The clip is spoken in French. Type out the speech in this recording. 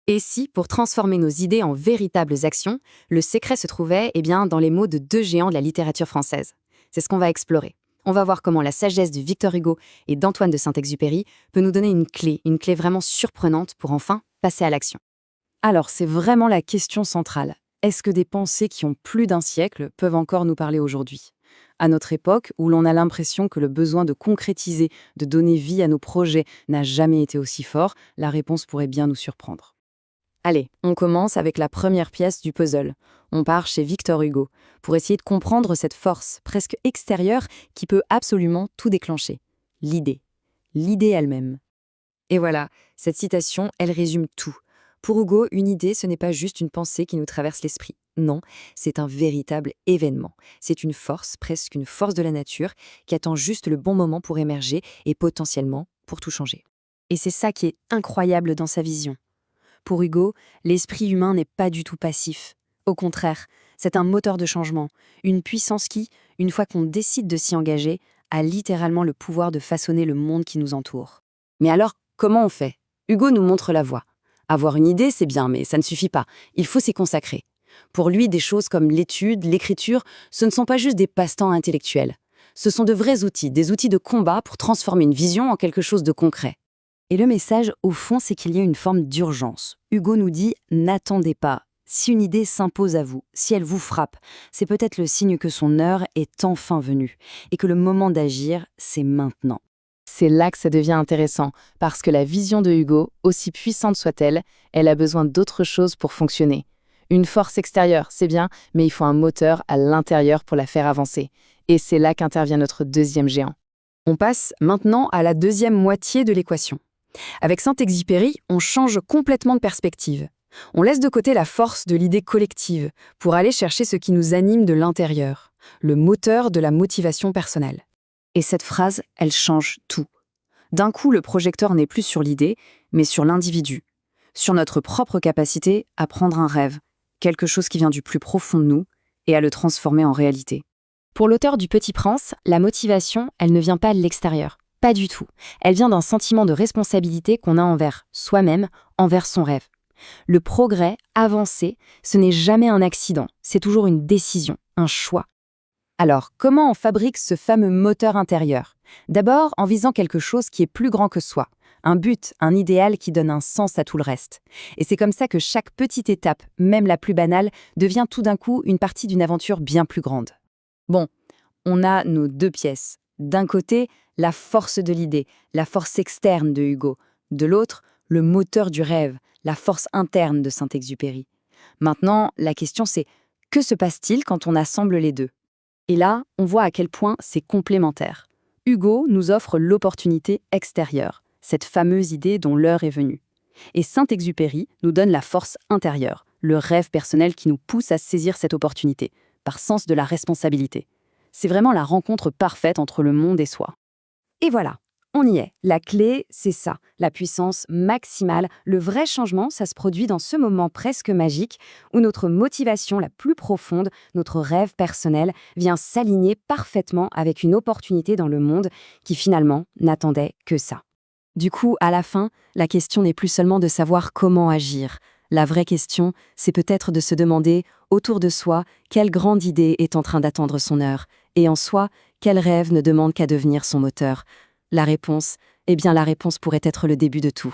Et si, pour transformer nos idées en véritables actions, le secret se trouvait dans les mots de deux géants de la littérature française? C'est ce qu'on va explorer. On va voir comment la sagesse de Victor Hugo et d'Antoine de Saint-Exupéry peut nous donner une clé vraiment surprenante pour enfin passer à l'action. Alors, c'est vraiment la question centrale. Est-ce que des pensées qui ont plus d'un siècle peuvent encore nous parler aujourd'hui? À notre époque, où l'on a l'impression que le besoin de concrétiser, de donner vie à nos projets n'a jamais été aussi fort, la réponse pourrait bien nous surprendre. Allez, on commence avec la première pièce du puzzle. On part chez Victor Hugo, pour essayer de comprendre cette force, presque extérieure, qui peut absolument tout déclencher. L'idée. L'idée elle-même. Et voilà, cette citation, elle résume tout. Pour Hugo, une idée, ce n'est pas juste une pensée qui nous traverse l'esprit. Non, c'est un véritable événement. C'est une force, presque une force de la nature, qui attend juste le bon moment pour émerger et potentiellement pour tout changer. Et c'est ça qui est incroyable dans sa vision. Pour Hugo, l'esprit humain n'est pas du tout passif. Au contraire, c'est un moteur de changement, une puissance qui, une fois qu'on décide de s'y engager, a littéralement le pouvoir de façonner le monde qui nous entoure. Mais alors, comment on fait? Hugo nous montre la voie. Avoir une idée, c'est bien, mais ça ne suffit pas. Il faut s'y consacrer. Pour lui, des choses comme l'étude, l'écriture, ce ne sont pas juste des passe-temps intellectuels. Ce sont de vrais outils, des outils de combat pour transformer une vision en quelque chose de concret. Et le message, au fond, c'est qu'il y a une forme d'urgence. Hugo nous dit « n'attendez pas ». Si une idée s'impose à vous, si elle vous frappe, c'est peut-être le signe que son heure est enfin venue et que le moment d'agir, c'est maintenant. C'est là que ça devient intéressant, parce que la vision de Hugo, aussi puissante soit-elle, elle a besoin d'autre chose pour fonctionner. Une force extérieure, c'est bien, mais il faut un moteur à l'intérieur pour la faire avancer. Et c'est là qu'intervient notre deuxième géant. On passe maintenant à la deuxième moitié de l'équation. Avec Saint-Exupéry, on change complètement de perspective. On laisse de côté la force de l'idée collective pour aller chercher ce qui nous anime de l'intérieur, le moteur de la motivation personnelle. Et cette phrase, elle change tout. D'un coup, le projecteur n'est plus sur l'idée, mais sur l'individu, sur notre propre capacité à prendre un rêve, quelque chose qui vient du plus profond de nous, et à le transformer en réalité. Pour l'auteur du Petit Prince, la motivation, elle ne vient pas de l'extérieur. Pas du tout. Elle vient d'un sentiment de responsabilité qu'on a envers soi-même, envers son rêve. Le progrès, avancer, ce n'est jamais un accident, c'est toujours une décision, un choix. Alors, comment on fabrique ce fameux moteur intérieur? D'abord, en visant quelque chose qui est plus grand que soi. Un but, un idéal qui donne un sens à tout le reste. Et c'est comme ça que chaque petite étape, même la plus banale, devient tout d'un coup une partie d'une aventure bien plus grande. Bon, on a nos deux pièces. D'un côté, la force de l'idée, la force externe de Hugo. De l'autre, le moteur du rêve, la force interne de Saint-Exupéry. Maintenant, la question c'est, que se passe-t-il quand on assemble les deux? Et là, on voit à quel point c'est complémentaire. Hugo nous offre l'opportunité extérieure, cette fameuse idée dont l'heure est venue. Et Saint-Exupéry nous donne la force intérieure, le rêve personnel qui nous pousse à saisir cette opportunité, par sens de la responsabilité. C'est vraiment la rencontre parfaite entre le monde et soi. Et voilà, on y est. La clé, c'est ça, la puissance maximale. Le vrai changement, ça se produit dans ce moment presque magique où notre motivation la plus profonde, notre rêve personnel, vient s'aligner parfaitement avec une opportunité dans le monde qui finalement n'attendait que ça. Du coup, à la fin, la question n'est plus seulement de savoir comment agir. La vraie question, c'est peut-être de se demander, autour de soi, quelle grande idée est en train d'attendre son heure, et en soi, quel rêve ne demande qu'à devenir son moteur. La réponse pourrait être le début de tout.